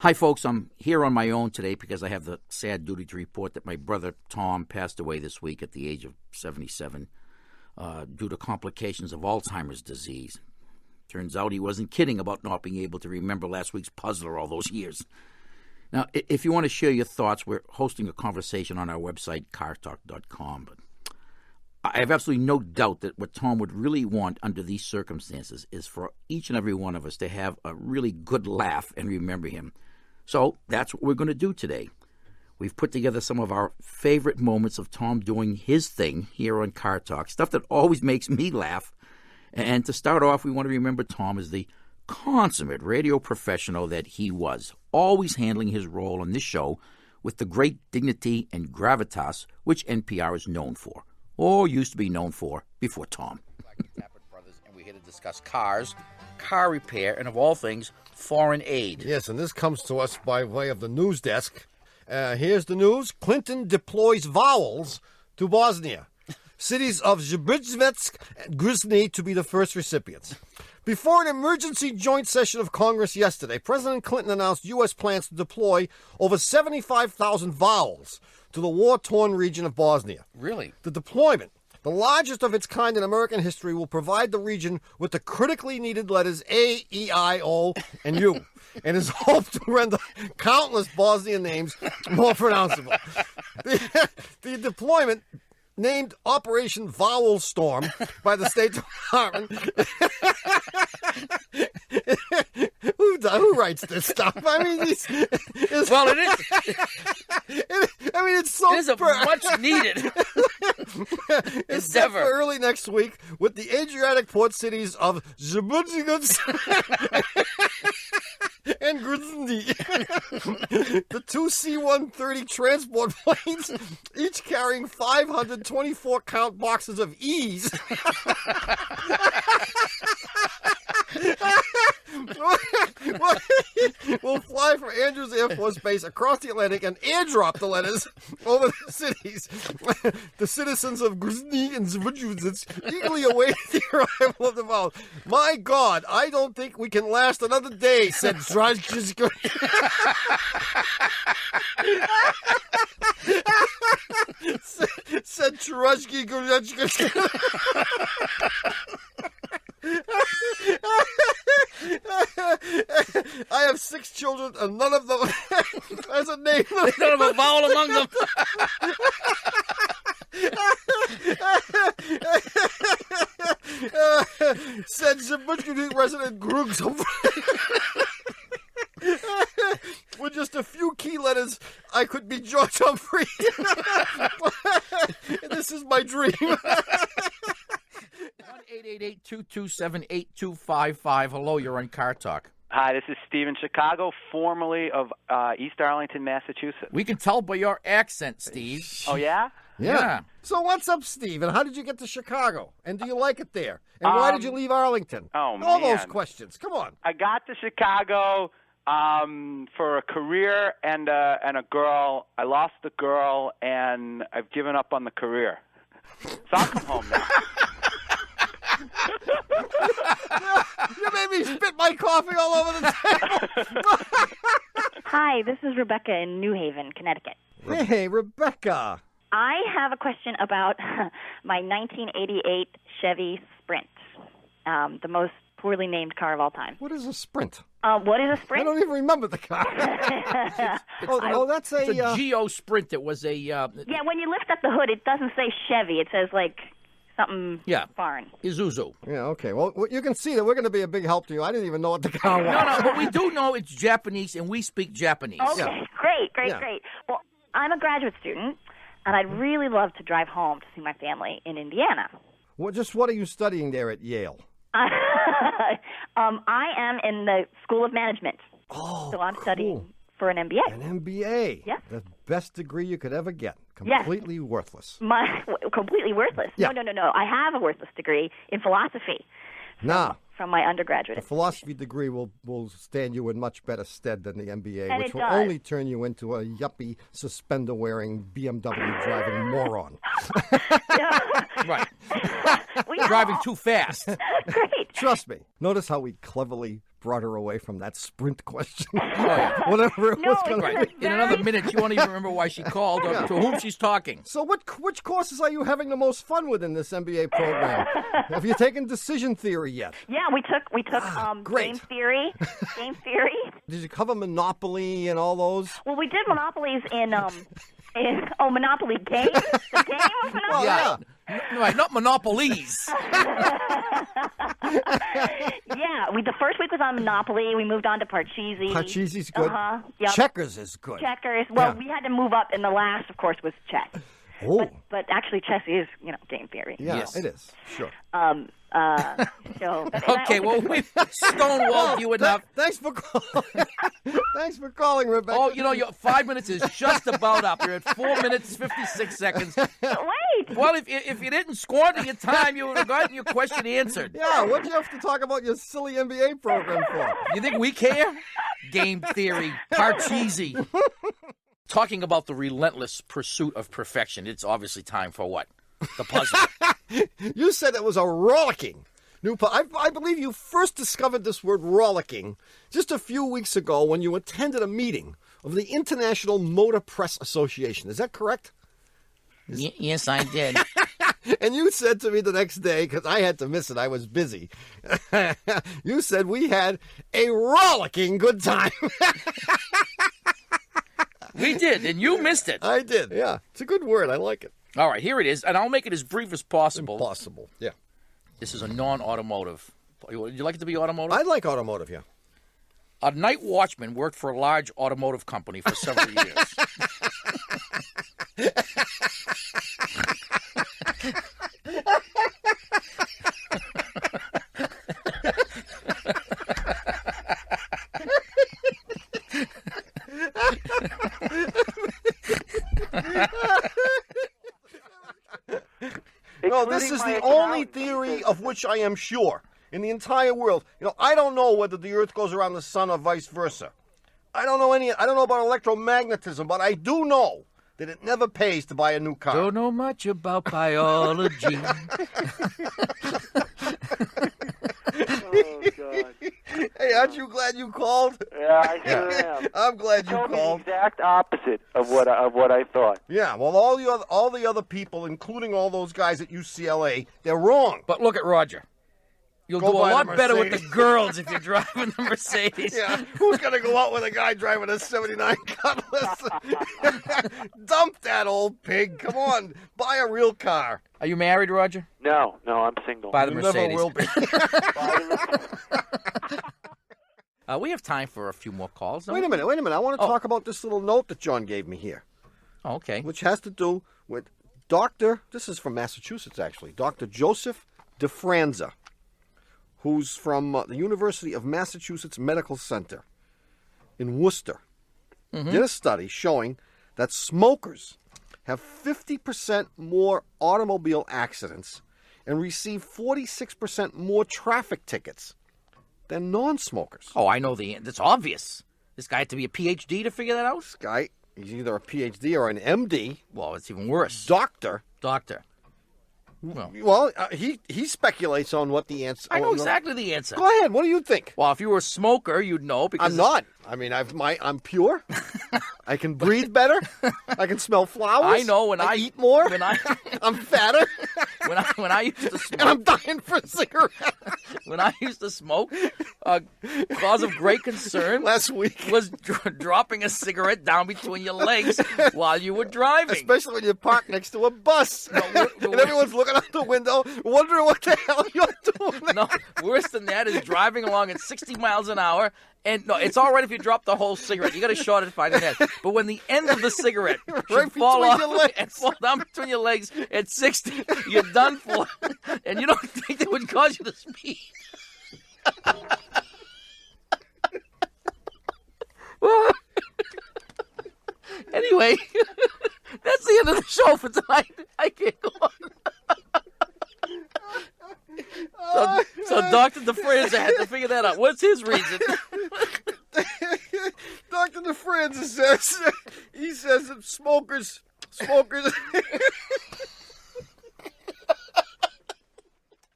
Hi, folks. I'm here on my own today because I have the sad duty to report that my brother Tom passed away this week at the age of 77 due to complications of Alzheimer's disease. Turns out he wasn't kidding about not being able to remember last week's puzzler all those years. Now, if you want to share your thoughts, we're hosting a conversation on our website, cartalk.com. But I have absolutely no doubt that what Tom would really want under these circumstances is for each and every one of us to have a really good laugh and remember him. So that's what we're going to do today. We've put together some of our favorite moments of Tom doing his thing here on Car Talk, stuff that always makes me laugh. And to start off, we want to remember Tom as the consummate radio professional that he was, always handling his role on this show with the great dignity and gravitas which NPR is known for, or used to be known for before Tom. And we're here to discuss cars, car repair, and of all things, foreign aid. Yes, and this comes to us by way of the news desk. Here's the news. Clinton deploys vowels to Bosnia. Cities of Zbrzevets and Grozny to be the first recipients. Before an emergency joint session of Congress yesterday, President Clinton announced U.S. plans to deploy over 75,000 vowels to the war-torn region of Bosnia. Really? The deployment, the largest of its kind in American history, will provide the region with the critically needed letters A, E, I, O, and U, and is hoped to render countless Bosnian names more pronounceable. The deployment, named Operation Vowel Storm by the State Department. Who writes this stuff? I mean, it is. It's so. It is a much needed It's set for early next week with the Adriatic port cities of Zbrzevets and Grozny. The two C-130 transport planes, each carrying 524-count boxes of E's, will fly from Andrews Air Force Base across the Atlantic and airdrop the letters over the cities. The citizens of Grozny and Zbrzevets eagerly await the arrival of the vowels. My God, I don't think we can last another day, said Drajka. Said Truzhki Gurechka. I have 6 children, and none of them has a name. None of a vowel among them. Said Zimbabwe resident Groogs. With just a few key letters, I could be George Humphrey. This is my dream. 1-888-227-8255. Hello, you're on Car Talk. Hi, this is Steve in Chicago, formerly of East Arlington, Massachusetts. We can tell by your accent, Steve. Oh, yeah? Yeah. So what's up, Steve? And how did you get to Chicago? And do you like it there? And why did you leave Arlington? Oh, man. All those questions. Come on. I got to Chicago for a career and a girl. I lost the girl, and I've given up on the career. So I'll come home now. You made me spit my coffee all over the table. Hi, this is Rebecca in New Haven, Connecticut. Hey, Rebecca. I have a question about my 1988 Chevy Sprint, the most poorly named car of all time. What is a Sprint? What is a Sprint? I don't even remember the car. That's It's a Geo Sprint. It was a... yeah, when you lift up the hood, it doesn't say Chevy. It says, like, something foreign. Isuzu. Yeah, okay. Well, you can see that we're going to be a big help to you. I didn't even know what the car was. No, but we do know it's Japanese, and we speak Japanese. Okay, Yeah. Great. Well, I'm a graduate student, and I'd really love to drive home to see my family in Indiana. What are you studying there at Yale? I am in the School of Management. Oh, so I'm cool. studying for an MBA. An MBA. Yes. The best degree you could ever get. Completely worthless. Completely worthless? Yeah. No. I have a worthless degree in philosophy. From my undergraduate. A philosophy degree will stand you in much better stead than the MBA, And which it will does. only turn you into a yuppie, suspender-wearing, BMW-driving moron. Right. Well, Driving too fast. Great. Trust me. Notice how we cleverly brought her away from that sprint question. yeah. Whatever it No, was going to Right. be. In another minute, you won't even remember why she called or to whom she's talking. So which courses are you having the most fun with in this MBA program? Have you taken decision theory yet? Yeah, we took great. game theory. Game theory. Did you cover Monopoly and all those? Well, we did monopolies in Monopoly game. The game of Monopoly. Well, yeah. Right, not monopolies. Yeah, the first week was on Monopoly. We moved on to Parcheesi. Parcheesi's good. Yep. Checkers is good. Checkers. Well, Yeah. we had to move up, and the last, of course, was chess. Oh. But actually, chess is game theory. Yeah, Yes. it is. Sure. So Okay, well, we've stonewalled you enough. Thanks for calling. Thanks for calling, Rebecca. Oh, your 5 minutes is just about up. You're at 4 minutes, 56 seconds. wait. Well, if you didn't squander your time, you would have gotten your question answered. Yeah, what'd you have to talk about your silly MBA program for? You think we care? Game theory, Parcheesi. Talking about the relentless pursuit of perfection, it's obviously time for what? The puzzle. You said it was a rollicking new I believe you first discovered this word rollicking just a few weeks ago when you attended a meeting of the International Motor Press Association. Is that correct? Yes, I did. And you said to me the next day, because I had to miss it, I was busy. You said we had a rollicking good time. We did, and you missed it. I did, yeah. It's a good word. I like it. All right, here it is, and I'll make it as brief as possible. Possible, yeah. This is a non-automotive. Would you like it to be automotive? I like automotive, yeah. A night watchman worked for a large automotive company for several years. No, this is the only theory of which I am sure in the entire world. I don't know whether the Earth goes around the sun or vice versa. I don't know about electromagnetism, but I do know that it never pays to buy a new car. Don't know much about biology. Oh, God. Hey, aren't you glad you called? Yeah, I sure am. I'm glad you Told me called. the exact opposite of what I thought. Yeah, well, all the other people, including all those guys at UCLA, they're wrong. But look at Roger. You'll Go do a buy the lot better with the Mercedes. girls if you're driving the Mercedes. Yeah, who's gonna go out with a guy driving a '79 Cutlass? Dump that old pig. Come on, buy a real car. Are you married, Roger? No, I'm single. Buy the You Mercedes. never will be. We have time for a few more calls. don't Wait a we? minute. I want to talk about this little note that John gave me here, Oh, okay. which has to do with this is from Massachusetts, actually, Dr. Joseph DeFranza, who's from the University of Massachusetts Medical Center in Worcester, did a study showing that smokers have 50% more automobile accidents and receive 46% more traffic tickets than non-smokers. Oh, I know that's obvious. This guy had to be a PhD to figure that out? This guy, he's either a PhD or an MD, Well, it's even worse. doctor. Doctor. Well, Well, he speculates on what the answer. I know exactly the answer. Go ahead. What do you think? Well, if you were a smoker, you'd know because I'm not. I mean, I'm pure. I can breathe better. I can smell flowers. I know when I eat more. When I I'm fatter, when I used to and smoke, I'm dying for a cigarette. when I used to smoke, cause of great concern Last week, was dropping a cigarette down between your legs while you were driving. especially when you park next to a bus, we're- and everyone's looking out the window, wondering what the hell you're doing. No, worse than that is driving along at 60 miles an hour. And no, it's all right if you drop the whole cigarette. You got to short it fine in half. But when the end of the cigarette should fall between off your legs. and fall down between your legs at 60, you're done for. And you don't think that would cause you to speed. Well, anyway, that's the end of the show for tonight. I can't go on. So Dr. DeFranza had to figure that out. What's his reason? Dr. DeFranza says that smokers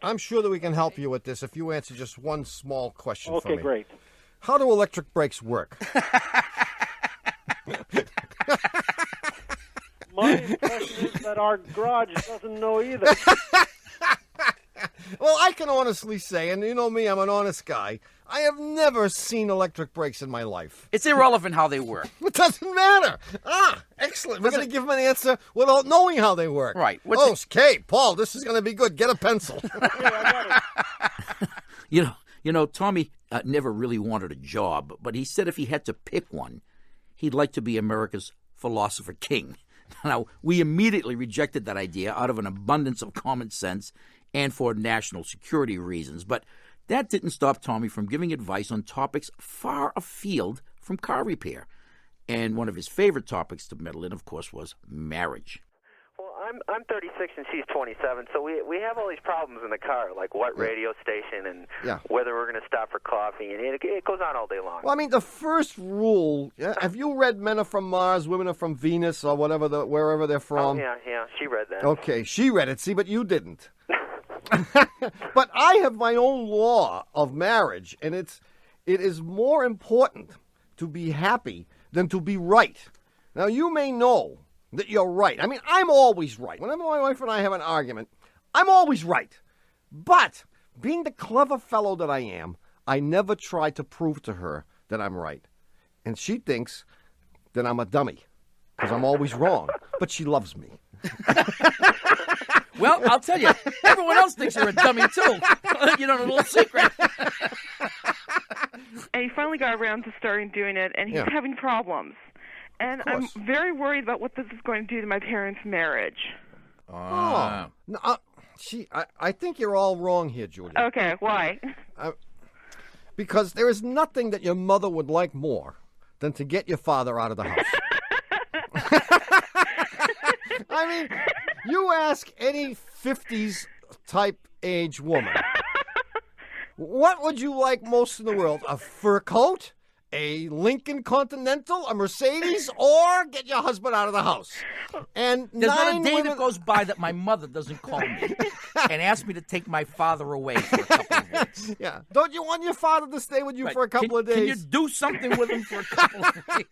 I'm sure that we can help you with this if you answer just one small question for me. Okay, great. How do electric brakes work? My impression is that our garage doesn't know either. Well, I can honestly say, and you know me, I'm an honest guy, I have never seen electric brakes in my life. It's irrelevant how they work. It doesn't matter. Excellent. We're going to give them an answer without knowing how they work. Right. Okay, Paul, this is going to be good. Get a pencil. You know, Tommy never really wanted a job, but he said if he had to pick one, he'd like to be America's philosopher king. Now, we immediately rejected that idea out of an abundance of common sense and for national security reasons. But that didn't stop Tommy from giving advice on topics far afield from car repair. And one of his favorite topics to meddle in, of course, was marriage. Well, I'm 36 and she's 27, so we have all these problems in the car, like what radio station and whether we're going to stop for coffee, and it goes on all day long. Well, I mean, the first rule, have you read Men Are From Mars, Women Are From Venus, or wherever they're from? Oh, yeah, she read that. Okay, she read it, see, but you didn't. But I have my own law of marriage, and it is more important to be happy than to be right. Now, you may know that you're right. I mean, I'm always right. Whenever my wife and I have an argument, I'm always right. But being the clever fellow that I am, I never try to prove to her that I'm right. And she thinks that I'm a dummy because I'm always wrong. But she loves me. Well, I'll tell you, everyone else thinks you're a dummy, too. You know, a little secret. And he finally got around to starting doing it, and he's having problems. And I'm very worried about what this is going to do to my parents' marriage. No, I think you're all wrong here, Julia. Okay, why? Because there is nothing that your mother would like more than to get your father out of the house. I mean, you ask any 50s type age woman, what would you like most in the world? A fur coat? A Lincoln Continental, a Mercedes, or get your husband out of the house. And there's not a day that goes by that my mother doesn't call me and ask me to take my father away for a couple of weeks. Yeah. Don't you want your father to stay with you for a couple of days? Can you do something with him for a couple of days?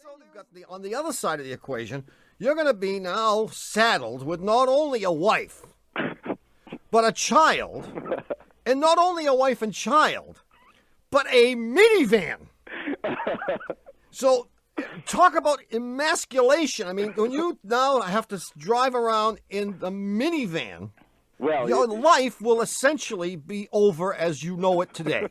So you've got on the other side of the equation, you're going to be now saddled with not only a wife, but a child, and not only a wife and child, but a minivan. So, talk about emasculation. I mean, when you now have to drive around in the minivan, your life will essentially be over as you know it today.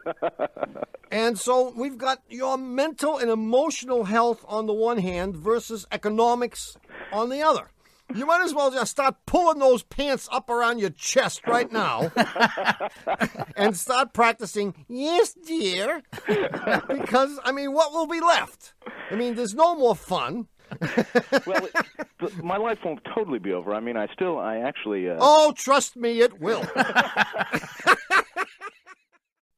And so we've got your mental and emotional health on the one hand versus economics on the other. You might as well just start pulling those pants up around your chest right now and start practicing, yes, dear, because, I mean, what will be left? I mean, there's no more fun. Well, my life won't totally be over. I mean, I actually... Oh, trust me, it will.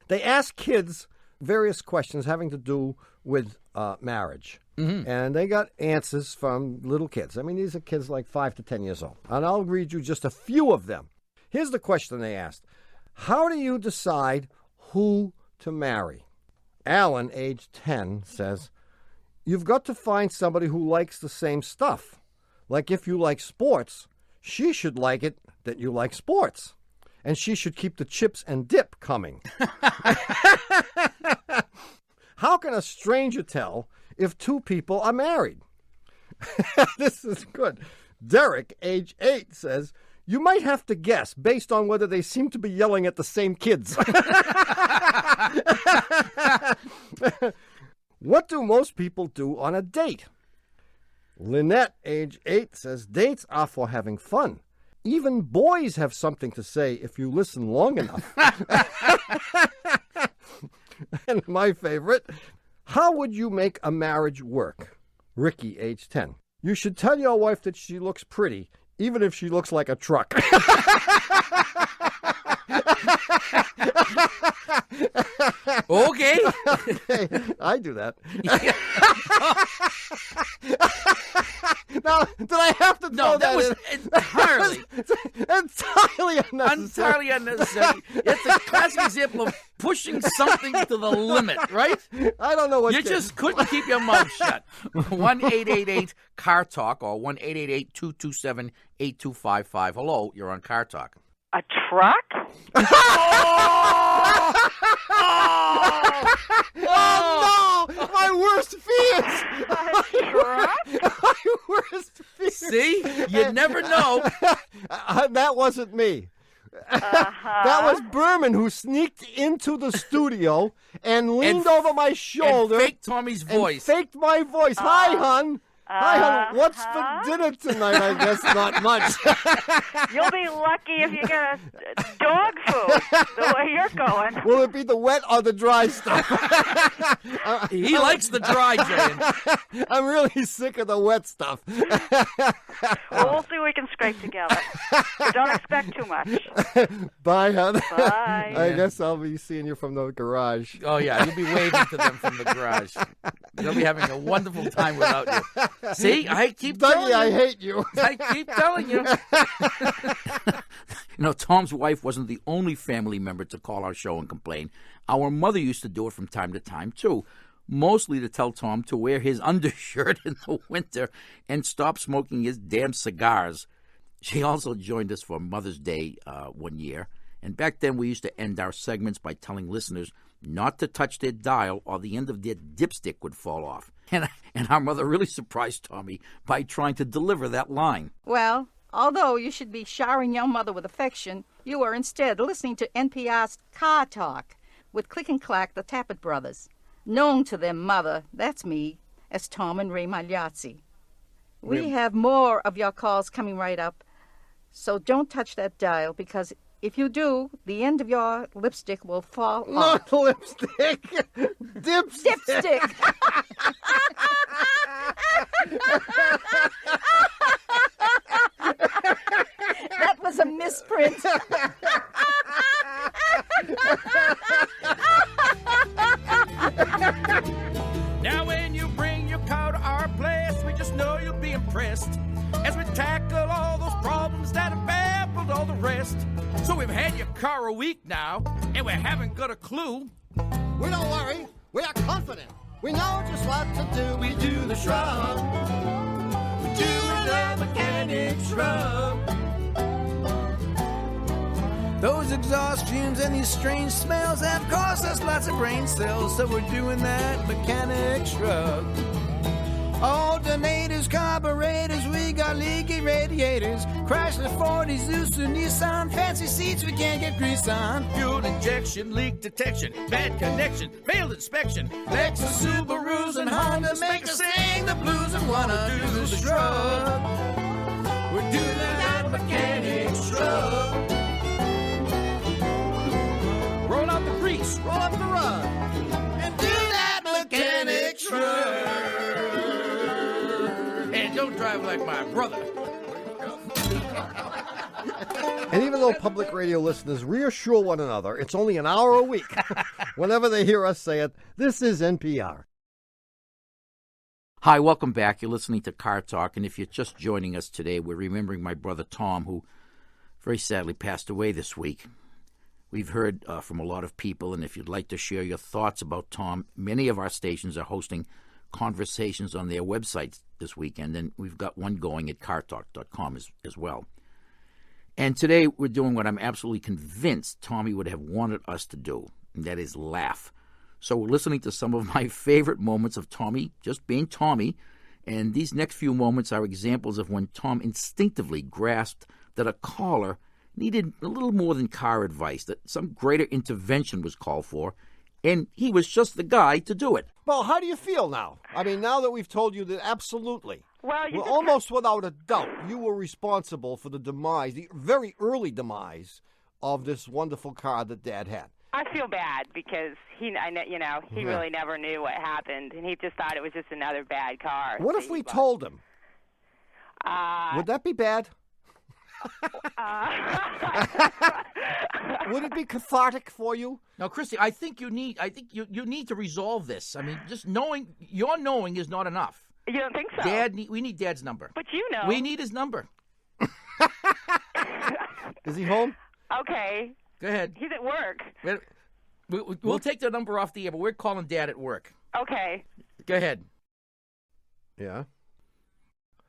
They ask kids various questions having to do with marriage. Mm-hmm. And they got answers from little kids. I mean, these are kids like 5 to 10 years old. And I'll read you just a few of them. Here's the question they asked. How do you decide who to marry? Alan, age 10, says, you've got to find somebody who likes the same stuff. Like if you like sports, she should like it that you like sports. And she should keep the chips and dip coming. How can a stranger tell if two people are married? This is good. Derek, age 8, says, you might have to guess based on whether they seem to be yelling at the same kids. What do most people do on a date? Lynette, age 8, says, dates are for having fun. Even boys have something to say if you listen long enough. And my favorite, how would you make a marriage work? Ricky, age 10. You should tell your wife that she looks pretty, even if she looks like a truck. Okay. I do that. Now, did I have to throw that was entirely unnecessary. Entirely unnecessary. It's a classic example of pushing something to the limit, right? I don't know what you just couldn't keep your mouth shut. 1-888-CAR-TALK or 1-888-227-8255. Hello, you're on Car Talk. A truck? Oh, no! My worst fears! A truck? My worst fears! See? You never know. That wasn't me. That was Berman who sneaked into the studio and leaned over my shoulder. And faked Tommy's voice. And faked my voice. Hi, hon. Hi, hon. What's for dinner tonight? I guess not much. You'll be lucky if you get dog food the way you're going. Will it be the wet or the dry stuff? He likes the dry, Jay. I'm really sick of the wet stuff. Well, we'll see what we can scrape together. But don't expect too much. Bye, hon. Bye. I guess I'll be seeing you from the garage. Oh, yeah. You'll be waving to them from the garage. They'll be having a wonderful time without you. See, I keep telling you. I hate you. I keep telling you. You know, Tom's wife wasn't the only family member to call our show and complain. Our mother used to do it from time to time, too, mostly to tell Tom to wear his undershirt in the winter and stop smoking his damn cigars. She also joined us for Mother's Day one year, and back then we used to end our segments by telling listeners not to touch their dial or the end of their dipstick would fall off. And our mother really surprised Tommy by trying to deliver that line. Well, although you should be showering your mother with affection, you are instead listening to NPR's Car Talk with Click and Clack, the Tappet Brothers, known to their mother, that's me, as Tom and Ray Magliazzi. We have more of your calls coming right up, so don't touch that dial, because if you do, the end of your lipstick will fall off. Not lipstick. Dipstick. Dipstick. That was a misprint. Now when you bring your car to our place, we just know you'll be impressed as we tackle all those problems that have baffled all the rest. So we've had your car a week now, and we haven't got a clue. We don't worry. We are confident. We know just what to do. We do the shrub. We do the mechanic shrub. Those exhaust fumes and these strange smells have caused us lots of brain cells, so we're doing that mechanic shrub. Alternators, carburetors, we got leaky radiators, Chrysler, Ford, Isuzu, Nissan, fancy seats we can't get grease on. Fuel injection, leak detection, bad connection, failed inspection. Lexus, Subarus, and Hondas make us sing the blues and wanna do the shrub. We're doing that mechanic shrub. Roll out the grease, roll up the rug, and do that mechanic shrub. And don't drive like my brother. And even though public radio listeners reassure one another it's only an hour a week, whenever they hear us say it, this is NPR. Hi, welcome back. You're listening to Car Talk, and if you're just joining us today, we're remembering my brother Tom, who very sadly passed away this week. We've heard from a lot of people, and if you'd like to share your thoughts about Tom, many of our stations are hosting conversations on their websites this weekend, and we've got one going at cartalk.com as well. And today we're doing what I'm absolutely convinced Tommy would have wanted us to do, and that is laugh. So we're listening to some of my favorite moments of Tommy just being Tommy, and these next few moments are examples of when Tom instinctively grasped that a caller needed a little more than car advice, that some greater intervention was called for, and he was just the guy to do it. Well, how do you feel now? I mean, now that we've told you that absolutely, well, almost without a doubt, you were responsible for the demise, the very early demise of this wonderful car that Dad had. I feel bad because he really never knew what happened, and he just thought it was just another bad car. What if we told him? Would that be bad? Would it be cathartic for you? Now, Christy, I think you need to resolve this. I mean, just knowing is not enough. You don't think so? We need Dad's number. But you know. We need his number. Is he home? Okay. Go ahead. He's at work. We'll take the number off the air, but we're calling Dad at work. Okay. Go ahead. Yeah.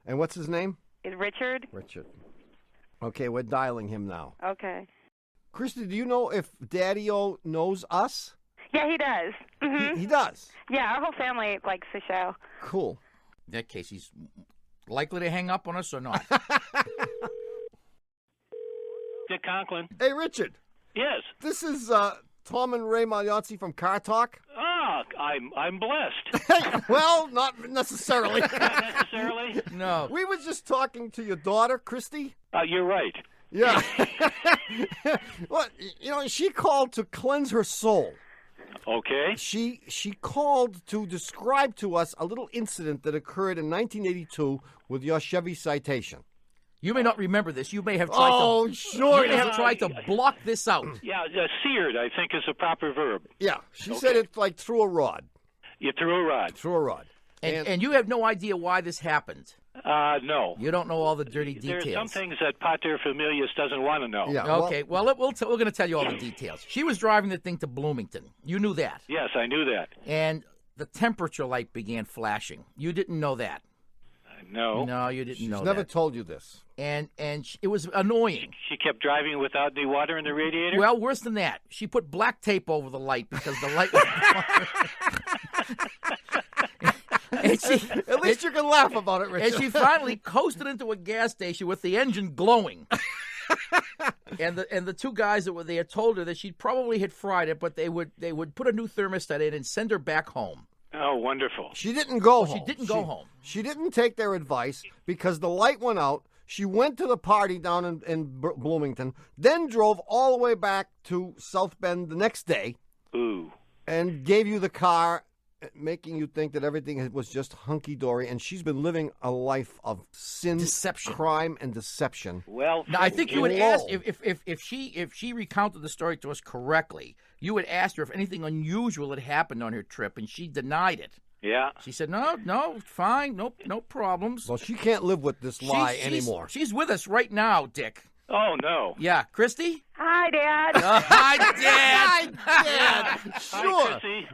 And what's his name? Is Richard? Richard. Okay, we're dialing him now. Okay. Christy, do you know if Daddy-O knows us? Yeah, he does. Mm-hmm. He does? Yeah, our whole family likes the show. Cool. In that case, he's likely to hang up on us or not. Dick Conklin. Hey, Richard. Yes. This is Tom and Ray Magliozzi from Car Talk. Ah, I'm blessed. Well, not necessarily. Not necessarily? No. We were just talking to your daughter, Christy. You're right. Yeah. Well, she called to cleanse her soul. Okay. She called to describe to us a little incident that occurred in 1982 with your Chevy Citation. You may not remember this. You may have tried to block this out. Yeah, seared, I think, is a proper verb. Yeah, she said it like through a rod. You threw a rod. Through a rod. And you have no idea why this happened. No. You don't know all the dirty details. There are some things that Pater Familias doesn't want to know. Yeah, okay, well we're going to tell you all the details. She was driving the thing to Bloomington. You knew that. Yes, I knew that. And the temperature light began flashing. You didn't know that. No. No, you didn't know that. She's never told you this. And it was annoying. She kept driving without any water in the radiator? Well, worse than that. She put black tape over the light because the light was At least you can laugh about it, Richard. And she finally coasted into a gas station with the engine glowing. and the two guys that were there told her that she'd probably had fried it, but they would put a new thermostat in and send her back home. Oh, wonderful. She didn't go home. She didn't go home. She didn't take their advice because the light went out. She went to the party down in Bloomington, then drove all the way back to South Bend the next day. Ooh. And gave you the car, making you think that everything was just hunky-dory. And she's been living a life of sin, deception, crime, and deception. Well, now, I think you would ask if she recounted the story to us correctly. You would ask her if anything unusual had happened on her trip, and she denied it. Yeah. She said, no, fine, no problems. Well, she can't live with this lie anymore. She's with us right now, Dick. Oh, no. Yeah. Christy? Hi, Dad. Hi, Dad. Hi, Dad. Sure. Hi, Chrissy.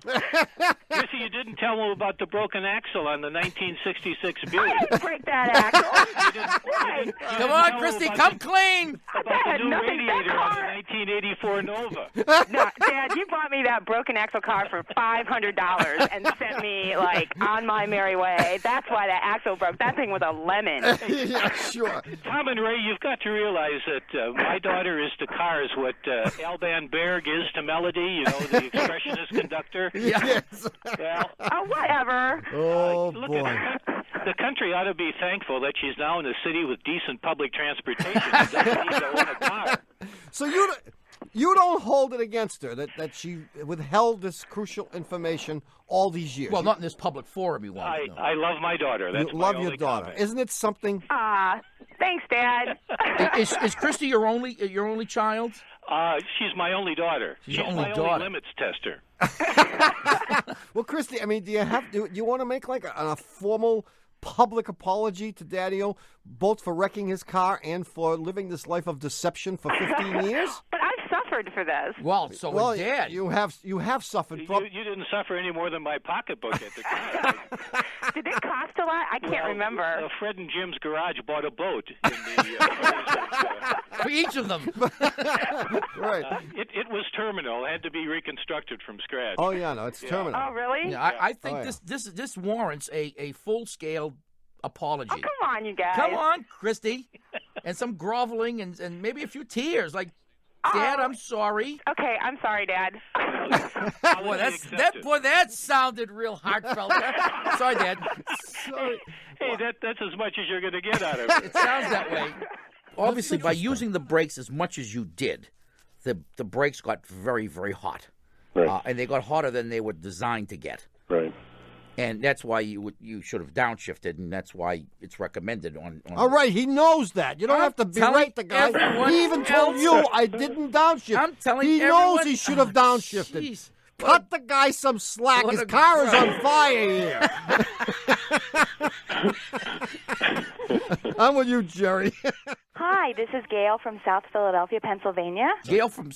Chrissy, you didn't tell them about the broken axle on the 1966 Buick. I didn't break that axle. Come on, Christy, come clean. About the new radiator on the 1984 Nova. No, Dad, you bought me that broken axle car for $500 and sent me, on my merry way. That's why that axle broke. That thing was a lemon. Yeah, sure. Tom and Ray, you've got to realize that my daughter is to cars what Alban Berg is to melody, the expressionist conductor. Yes. Well, whatever. Oh, look boy. The country ought to be thankful that she's now in a city with decent public transportation and doesn't need to own a car. So you don't hold it against her that she withheld this crucial information all these years. Well, not in this public forum, you want to know. I love my daughter. That's you my love only your daughter. comment. Isn't it something? Thanks, Dad. Is Christy your only child? She's my only daughter. She's my daughter. only limits tester. Well, Christy, do you want to make a formal public apology to Daddy-O, both for wrecking his car and for living this life of deception for 15 years? But I've suffered for this. Well, so would Dad. You have suffered. You didn't suffer any more than my pocketbook at the time. Did it cost a lot? I can't remember. Fred and Jim's garage bought a boat in the for each of them. Right. It was terminal. Had to be reconstructed from scratch. Oh yeah, no, it's terminal. Oh really? Yeah, I think this warrants a full-scale apology. Oh, come on, you guys. Come on, Christy. And some groveling and maybe a few tears. Dad, I'm sorry. Okay, I'm sorry, Dad. Boy, that sounded real heartfelt. Sorry, Dad. Sorry. Hey, that's as much as you're going to get out of it. It sounds that way. Obviously, by using the brakes as much as you did, the brakes got very, very hot. Right. And they got hotter than they were designed to get. Right. And that's why you should have downshifted, and that's why it's recommended on All right, he knows that. You don't have to berate the guy. He even told you I didn't downshift. I'm telling he everyone. knows he should have downshifted. Geez. Cut the guy some slack. His car is on fire here. I'm with you, Jerry. Hi, this is Gail from South Philadelphia, Pennsylvania. Gail from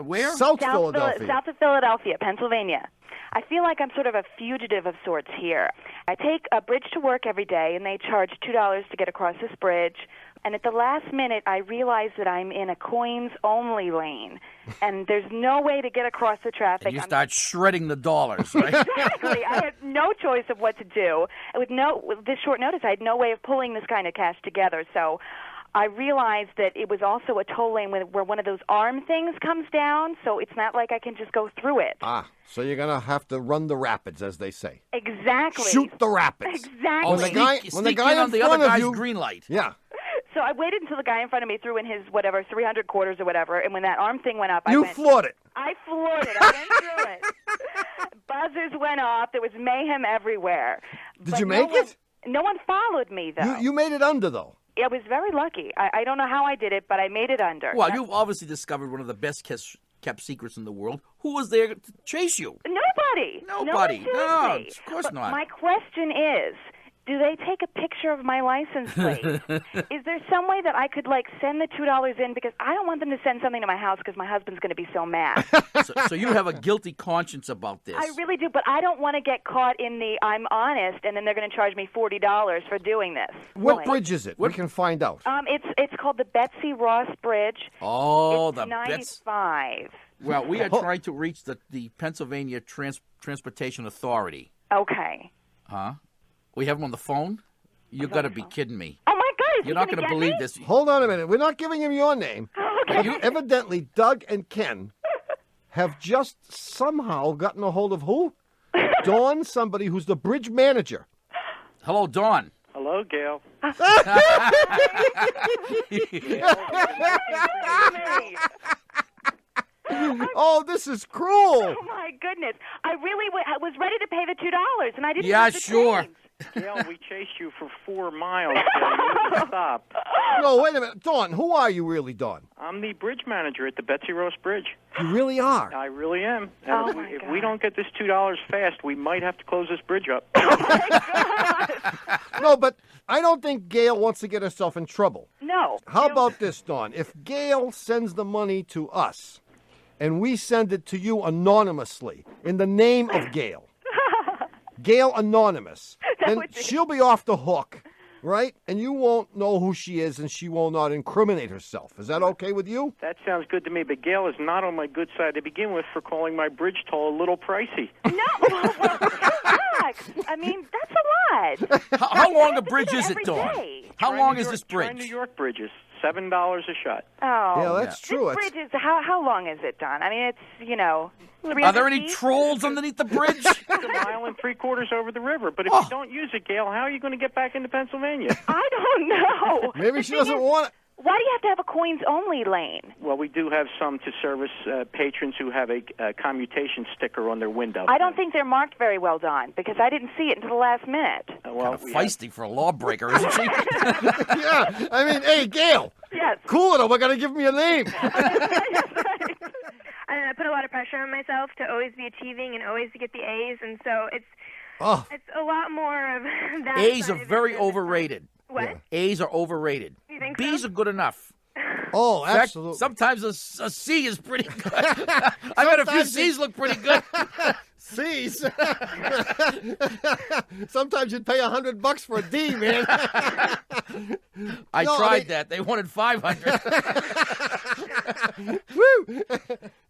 where? South Philadelphia. South of Philadelphia, Pennsylvania. I feel like I'm sort of a fugitive of sorts here. I take a bridge to work every day, and they charge $2 to get across this bridge. And at the last minute, I realize that I'm in a coins-only lane, and there's no way to get across the traffic. And you start shredding the dollars, right? Exactly. I had no choice of what to do. With this short notice, I had no way of pulling this kind of cash together. So I realized that it was also a toll lane where one of those arm things comes down, so it's not like I can just go through it. So you're going to have to run the rapids, as they say. Exactly. Shoot the rapids. Exactly. Oh, when the guy in the front other of guy's you, green light. Yeah. So I waited until the guy in front of me threw in his, 300 quarters or whatever, and when that arm thing went up, You floored it. I floored it. I went through it. Buzzers went off. There was mayhem everywhere. Did you make it? No one followed me, though. You made it under, though. I was very lucky. I don't know how I did it, but I made it under. Well, you obviously discovered one of the best kept secrets in the world. Who was there to chase you? Nobody. Nobody. No, of course not. My question is, do they take a picture of my license plate? Is there some way that I could, send the $2 in? Because I don't want them to send something to my house because my husband's going to be so mad. So you have a guilty conscience about this. I really do, but I don't want to get caught in the I'm honest, and then they're going to charge me $40 for doing this. What bridge is it? We can find out. It's called the Betsy Ross Bridge. Oh, it's the 95. Well, we are trying to reach the Pennsylvania Transportation Authority. Okay. Huh? We have him on the phone? You got to be kidding me. Oh, my God. You're not going to believe this. Hold on a minute. We're not giving him your name. Okay. But evidently, Doug and Ken have just somehow gotten a hold of who? Dawn, somebody who's the bridge manager. Hello, Dawn. Hello, Gail. Oh, this is cruel. Oh, my goodness. I really was ready to pay the $2, and I didn't have the change. Gail, we chased you for 4 miles. You didn't stop. No, wait a minute. Dawn, who are you really, Dawn? I'm the bridge manager at the Betsy Ross Bridge. You really are? I really am. Oh, And my if God. we don't get this $2 fast, we might have to close this bridge up. No, but I don't think Gail wants to get herself in trouble. No. How about this, Dawn? If Gail sends the money to us, and we send it to you anonymously in the name of Gail, Gail Anonymous, then she'll be off the hook, right? And you won't know who she is, and she will not incriminate herself. Is that okay with you? That sounds good to me, but Gail is not on my good side to begin with for calling my bridge toll a little pricey. No, relax. I mean, that's a lot. How long a bridge is it, Dawn? Day. How long is this Try bridge? New York bridges, $7 a shot. Oh, Yeah, that's true. This bridge is how long is it, Don? I mean, it's 300 Are there any feet? trolls underneath the bridge? It's a mile and 3/4 over the river. But if you don't use it, Gail, how are you going to get back into Pennsylvania? I don't know. Maybe she doesn't want it. Why do you have to have a coins-only lane? Well, we do have some to service patrons who have a commutation sticker on their window. I don't think they're marked very well, Don, because I didn't see it until the last minute. Well, Feisty for a lawbreaker, isn't she? Yeah, I mean, hey, Gail. Yes. Cool it, we're going to give me a name. I put a lot of pressure on myself to always be achieving and always to get the A's, and so it's a lot more of that. A's are very overrated. What? Yeah. A's are overrated. You think B's so? are good enough. Oh, In fact, absolutely. sometimes a C is pretty good. I've had a few C's look pretty good. C's. Sometimes you'd pay $100 for a D, man. I tried that. They wanted 500. Woo!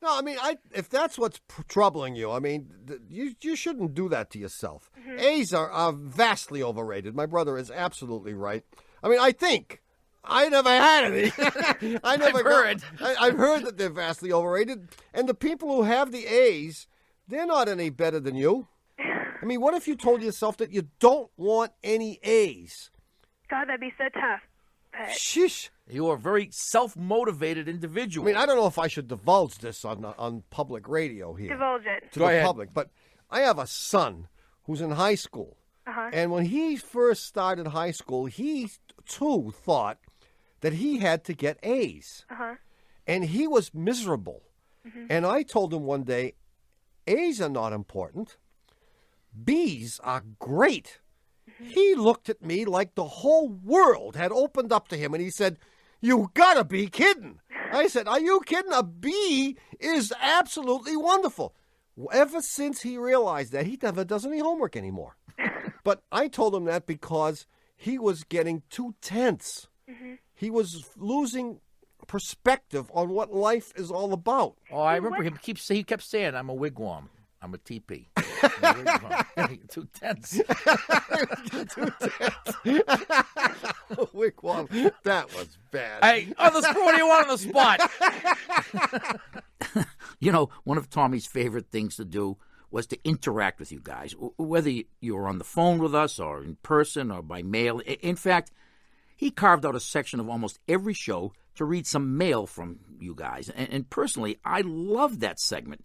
No, I mean, if that's what's troubling you, I mean, you shouldn't do that to yourself. Mm-hmm. A's are vastly overrated. My brother is absolutely right. I mean, I think. I never had any. I've heard. I've heard that they're vastly overrated. And the people who have the A's, they're not any better than you. I mean, what if you told yourself that you don't want any A's? God, that'd be so tough. But Shish. You are a very self-motivated individual. I mean, I don't know if I should divulge this on public radio here. divulge it. To Go the ahead. public, but I have a son who's in high school. Uh-huh. And when he first started high school, he too thought that he had to get A's. Uh-huh. And he was miserable. Mm-hmm. And I told him one day, A's are not important. B's are great. He looked at me like the whole world had opened up to him, and he said, "You gotta be kidding." I said, "Are you kidding? A B is absolutely wonderful." Ever since he realized that, he never does any homework anymore. But I told him that because he was getting too tense. He was losing perspective on what life is all about. Oh, I remember him. He kept saying, "I'm a wigwam. I'm a teepee." I'm a wigwam. Too tense. Too tense. Wigwam. That was bad. Hey, what do you want on the spot? You know, one of Tommy's favorite things to do was to interact with you guys, whether you were on the phone with us or in person or by mail. In fact, he carved out a section of almost every show to read some mail from you guys. And personally, I loved that segment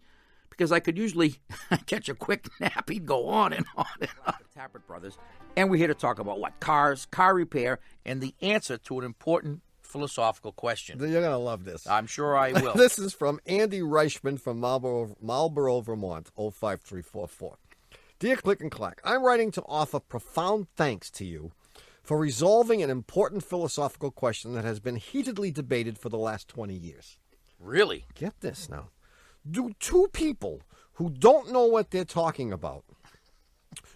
because I could usually catch a quick nap. He'd go on and on and on. Tappert Brothers. And we're here to talk about what? Cars, car repair, and the answer to an important philosophical question. You're going to love this. I'm sure I will. This is from Andy Reichman from Marlborough, Vermont, 05344. Dear Click and Clack, I'm writing to offer profound thanks to you for resolving an important philosophical question that has been heatedly debated for the last 20 years. Really? Get this now. Do two people who don't know what they're talking about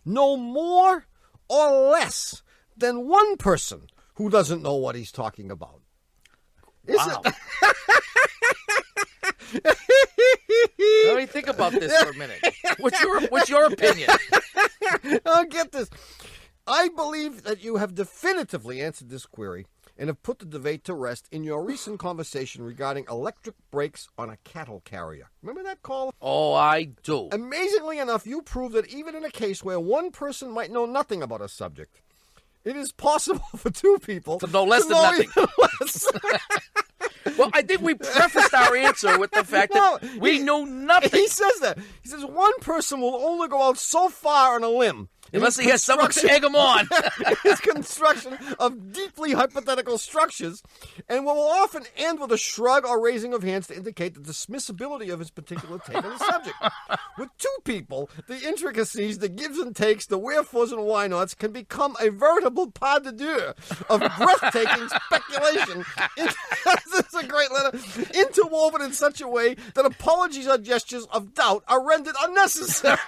know more or less than one person who doesn't know what he's talking about? Wow. Let me think about this for a minute. What's your opinion? I'll get this. I believe that you have definitively answered this query and have put the debate to rest in your recent conversation regarding electric brakes on a cattle carrier. Remember that call? Oh, I do. Amazingly enough, you proved that even in a case where one person might know nothing about a subject, it is possible for two people to know less than nothing. Less. Well, I think we prefaced our answer with the fact that we know nothing. He says that. He says one person will only go out so far on a limb. Unless he has someone to egg him on. His construction of deeply hypothetical structures, and will often end with a shrug or raising of hands to indicate the dismissibility of his particular take on the subject. With two people, the intricacies, the gives and takes, the wherefores and why nots can become a veritable pas de deux of breathtaking speculation. This is a great letter. Interwoven in such a way that apologies or gestures of doubt are rendered unnecessary.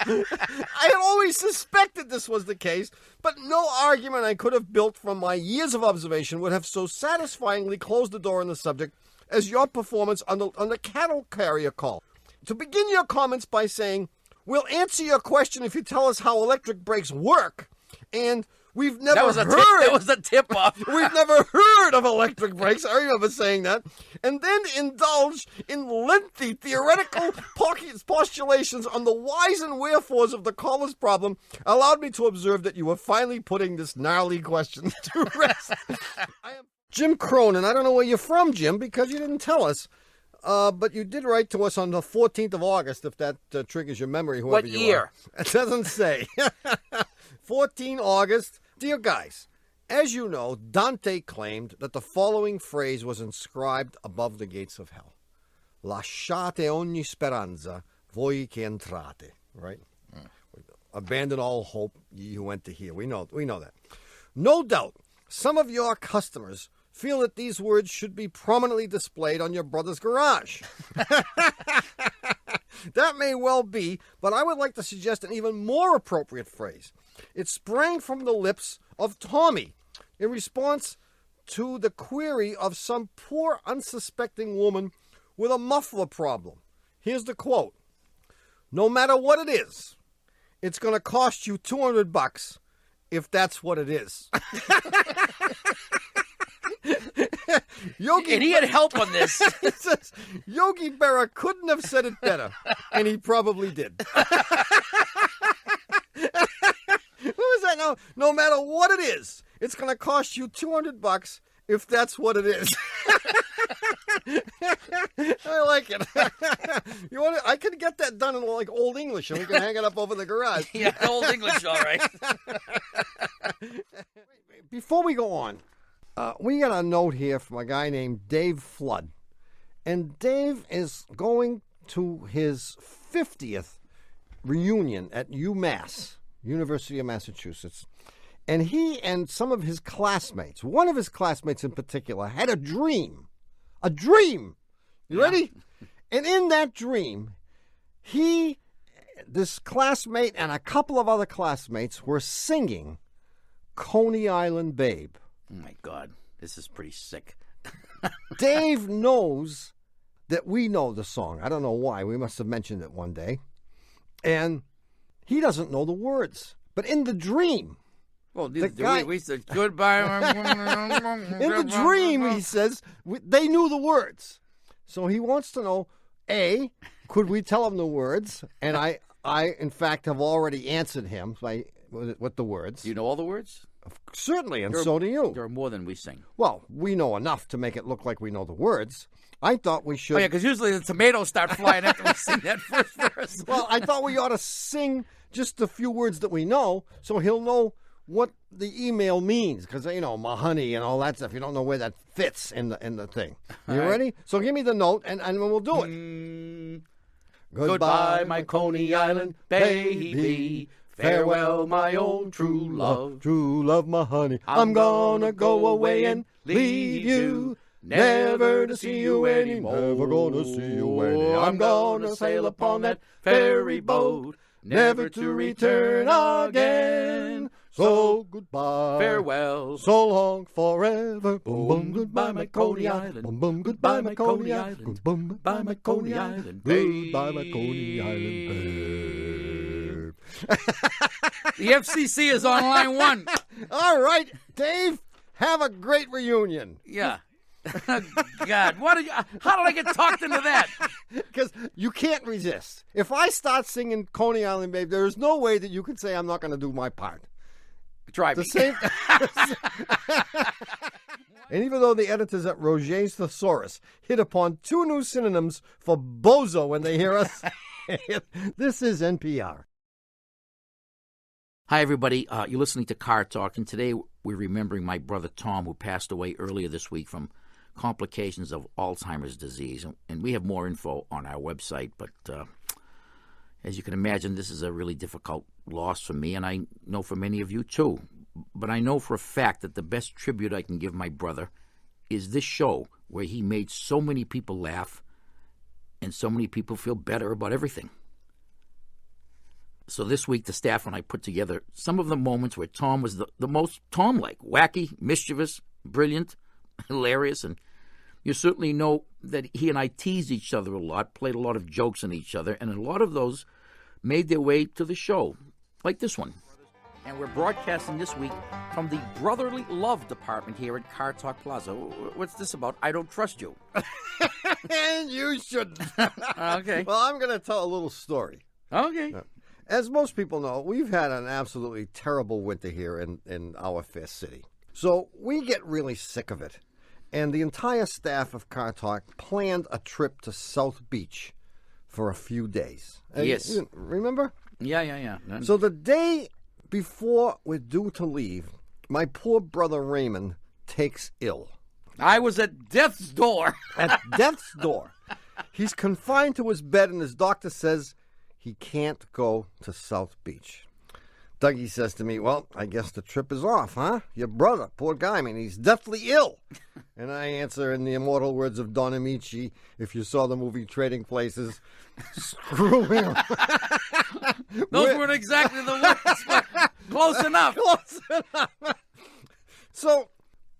I had always suspected this was the case, but no argument I could have built from my years of observation would have so satisfyingly closed the door on the subject as your performance on the cattle carrier call. To begin your comments by saying, "We'll answer your question if you tell us how electric brakes work," and "We've never heard." That was a tip-off. We've never heard of electric brakes. I remember saying that. And then indulge in lengthy theoretical postulations on the whys and wherefores of the caller's problem allowed me to observe that you were finally putting this gnarly question to rest. I am Jim Cronin. I don't know where you're from, Jim, because you didn't tell us. But you did write to us on the 14th of August, if that triggers your memory, whoever you are. It doesn't say. 14 August. Dear guys, as you know, Dante claimed that the following phrase was inscribed above the gates of hell. Lasciate ogni speranza, voi che entrate. Right? Abandon all hope, ye who enter here. We know that. No doubt, some of your customers feel that these words should be prominently displayed on your brother's garage. That may well be, but I would like to suggest an even more appropriate phrase. It sprang from the lips of Tommy in response to the query of some poor, unsuspecting woman with a muffler problem. Here's the quote. "No matter what it is, it's going to cost you $200 if that's what it is." And he had help on this. It says, Yogi Berra couldn't have said it better, and he probably did. What was that? No matter what it is, it's going to cost you $200 if that's what it is. I like it. You want to, I could get that done in like Old English, and we can hang it up over the garage. Yeah, Old English, all right. Before we go on, we got a note here from a guy named Dave Flood. And Dave is going to his 50th reunion at UMass University of Massachusetts. And he and some of his classmates, one of his classmates in particular, had a dream. A dream! You ready? And in that dream, this classmate and a couple of other classmates were singing Coney Island Babe. Oh, my God. This is pretty sick. Dave knows that we know the song. I don't know why. We must have mentioned it one day. And he doesn't know the words. But in the dream... Well, we said goodbye. In the dream, he says, they knew the words. So he wants to know, A, could we tell him the words? And I in fact, have already answered him with the words. Do you know all the words? Certainly, and so do you. There are more than we sing. Well, we know enough to make it look like we know the words. I thought we should... Oh, yeah, because usually the tomatoes start flying after we sing that first verse. Well, I thought we ought to sing just the few words that we know, so he'll know what the email means, because, you know, my honey and all that stuff. You don't know where that fits in the thing. You ready? So give me the note, and we'll do it. Goodbye, my Coney Island baby. Farewell, my own true love. True love, my honey. I'm gonna go away and leave you, never to see you anymore. Never gonna see you anymore. I'm gonna sail upon that ferry boat, never to return again. So goodbye, farewell, so long, forever. Boom, boom, goodbye, my Coney Island. Boom, boom, goodbye, my Coney Island. Boom, goodbye, my Coney Island. Goodbye, my Coney Island, babe. The FCC is on line 1. All right, Dave, have a great reunion. Yeah. God, how did I get talked into that? Because you can't resist. If I start singing Coney Island Babe, there is no way that you can say I'm not going to do my part. Try me. The same. And even though the editors at Roger's Thesaurus hit upon 2 new synonyms for bozo when they hear us, this is NPR. Hi, everybody. You're listening to Car Talk, and today we're remembering my brother Tom, who passed away earlier this week from complications of Alzheimer's disease. And we have more info on our website, but as you can imagine, this is a really difficult loss for me, and I know for many of you too. But I know for a fact that the best tribute I can give my brother is this show, where he made so many people laugh and so many people feel better about everything. So this week, the staff and I put together some of the moments where Tom was the most Tom-like, wacky, mischievous, brilliant, hilarious, and you certainly know that he and I teased each other a lot, played a lot of jokes on each other, and a lot of those made their way to the show, like this one. And we're broadcasting this week from the Brotherly Love Department here at Car Talk Plaza. What's this about? I don't trust you. And you shouldn't. Okay. Well, I'm going to tell a little story. Okay. As most people know, we've had an absolutely terrible winter here in our fair city. So we get really sick of it. And the entire staff of Car Talk planned a trip to South Beach for a few days. Yes. You remember? Yeah. So the day before we're due to leave, my poor brother Raymond takes ill. I was at death's door. At death's door. He's confined to his bed, and his doctor says he can't go to South Beach. Dougie says to me, well, I guess the trip is off, huh? Your brother, poor guy, I mean, he's deathly ill. And I answer in the immortal words of Don Amici, if you saw the movie Trading Places, screw him. Those weren't exactly the words, but close enough. Close enough. So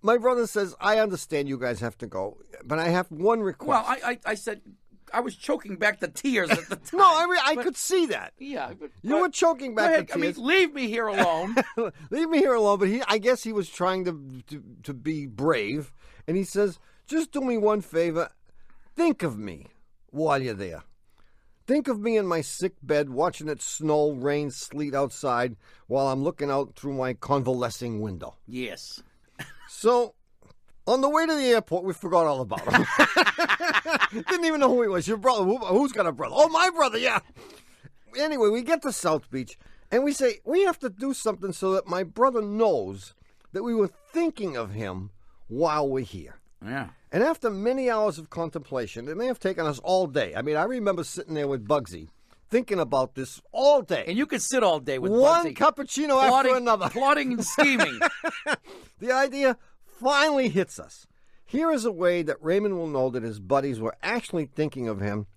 my brother says, I understand you guys have to go, but I have one request. Well, I said... I was choking back the tears at the time. No, I could see that. Yeah. You were choking back the tears. I mean, leave me here alone. Leave me here alone. But I guess he was trying to be brave. And he says, just do me one favor. Think of me while you're there. Think of me in my sick bed watching it snow, rain, sleet outside while I'm looking out through my convalescing window. Yes. So... on the way to the airport, we forgot all about him. Didn't even know who he was. Your brother. Who's got a brother? Oh, my brother, yeah. Anyway, we get to South Beach, and we say, we have to do something so that my brother knows that we were thinking of him while we're here. Yeah. And after many hours of contemplation, it may have taken us all day. I mean, I remember sitting there with Bugsy, thinking about this all day. And you could sit all day with one Bugsy, cappuccino after another. Plotting and scheming. The idea finally hits us. Here is a way that Raymond will know that his buddies were actually thinking of him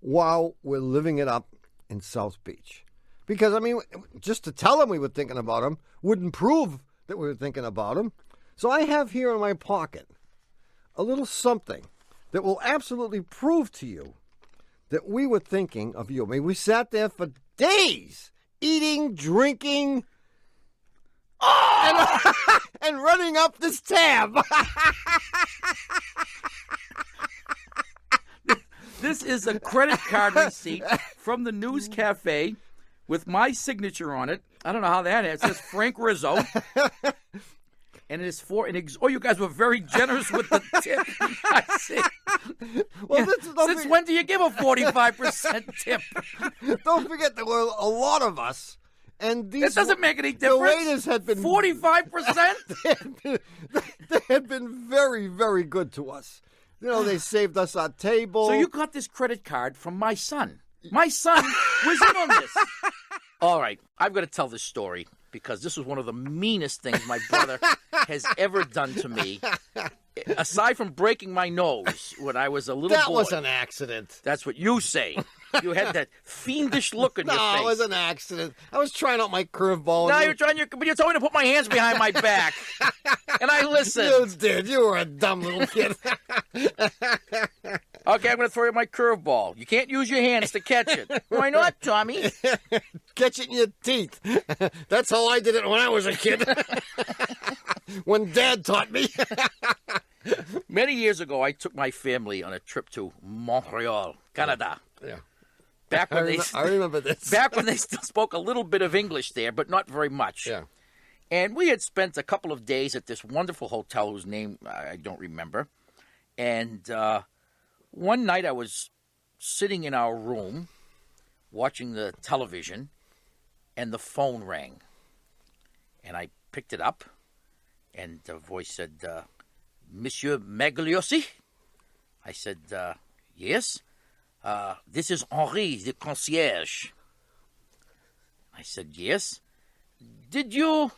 while we're living it up in South Beach. Because, I mean, just to tell him we were thinking about him wouldn't prove that we were thinking about him. So I have here in my pocket a little something that will absolutely prove to you that we were thinking of you. I mean, we sat there for days eating, drinking, and running up this tab. This is a credit card receipt from the News Cafe with my signature on it. I don't know how that is. It says Frank Rizzo. And it is for an you guys were very generous with the tip. I see. Well, since when do you give a 45% tip? Don't forget there were a lot of us. And this doesn't make any difference. The waiters had been 45%. They had been very, very good to us. You know, they saved us our table. So you got this credit card from my son. My son was in on this. All right, I've got to tell this story because this was one of the meanest things my brother has ever done to me. Aside from breaking my nose when I was a little boy. That was an accident. That's what you say. You had that fiendish look on your face. No, it was an accident. I was trying out my curveball. No, you're trying. But you told me to put my hands behind my back, and I listened. You did. You were a dumb little kid. Okay, I'm going to throw you my curveball. You can't use your hands to catch it. Why not, Tommy? Catch it in your teeth. That's how I did it when I was a kid. When Dad taught me. Many years ago, I took my family on a trip to Montreal, Canada. Yeah. Back when I remember this. Back when they still spoke a little bit of English there, but not very much. Yeah. And we had spent a couple of days at this wonderful hotel whose name I don't remember. And one night I was sitting in our room watching the television, and the phone rang. And I picked it up, and the voice said, Monsieur Magliosi? I said, yes. This is Henri, the concierge. I said, yes. Did you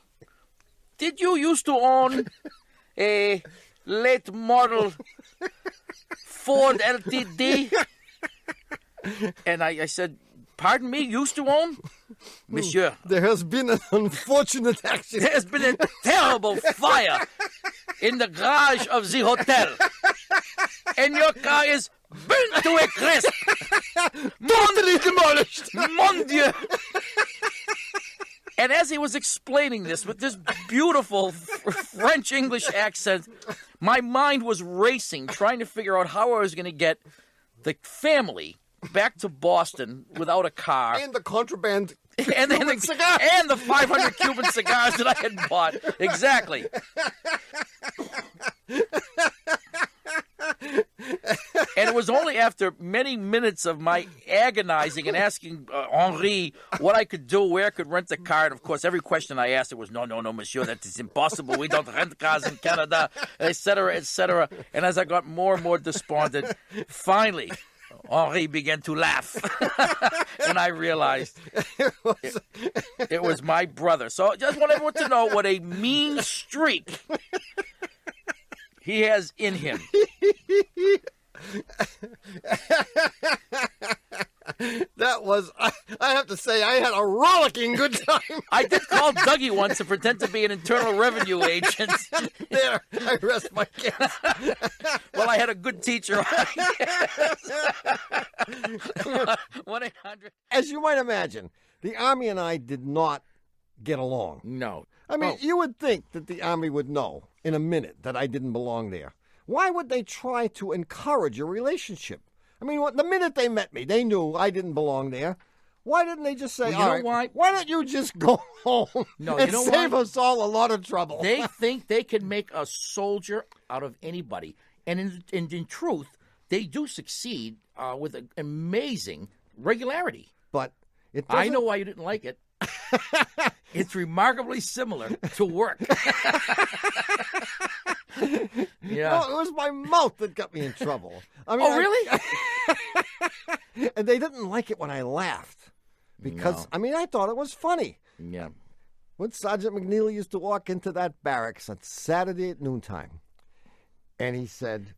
used to own a late model Ford LTD? And I said, pardon me, used to own? Monsieur. There has been an unfortunate accident. There has been a terrible fire in the garage of the hotel. And your car is burnt to a crisp. Totally demolished. Mon Dieu. And as he was explaining this with this beautiful French-English accent, my mind was racing, trying to figure out how I was going to get the family back to Boston without a car. And the contraband and the 500 Cuban cigars that I had bought. Exactly. And it was only after many minutes of my agonizing and asking Henri what I could do, where I could rent a car. And, of course, every question I asked, it was, no, monsieur, that is impossible. We don't rent cars in Canada, et cetera, et cetera. And as I got more and more despondent, finally, Henri began to laugh. And I realized it was my brother. So I just want everyone to know what a mean streak he has in him. That was, I have to say, I had a rollicking good time. I did call Dougie once to pretend to be an Internal Revenue agent. There, I rest my case. Well, I had a good teacher. 1-800. As you might imagine, the Army and I did not get along. No. I mean, you would think that the Army would know in a minute that I didn't belong there. Why would they try to encourage a relationship? I mean, the minute they met me, they knew I didn't belong there. Why didn't they just say, well, why don't you just go home and save us all a lot of trouble? They think they can make a soldier out of anybody. And in truth, they do succeed with an amazing regularity. But I know why you didn't like it. It's remarkably similar to work. Yeah. No, it was my mouth that got me in trouble. I mean, really? And they didn't like it when I laughed. Because, I thought it was funny. Yeah. When Sergeant McNeely used to walk into that barracks on Saturday at noontime, and he said,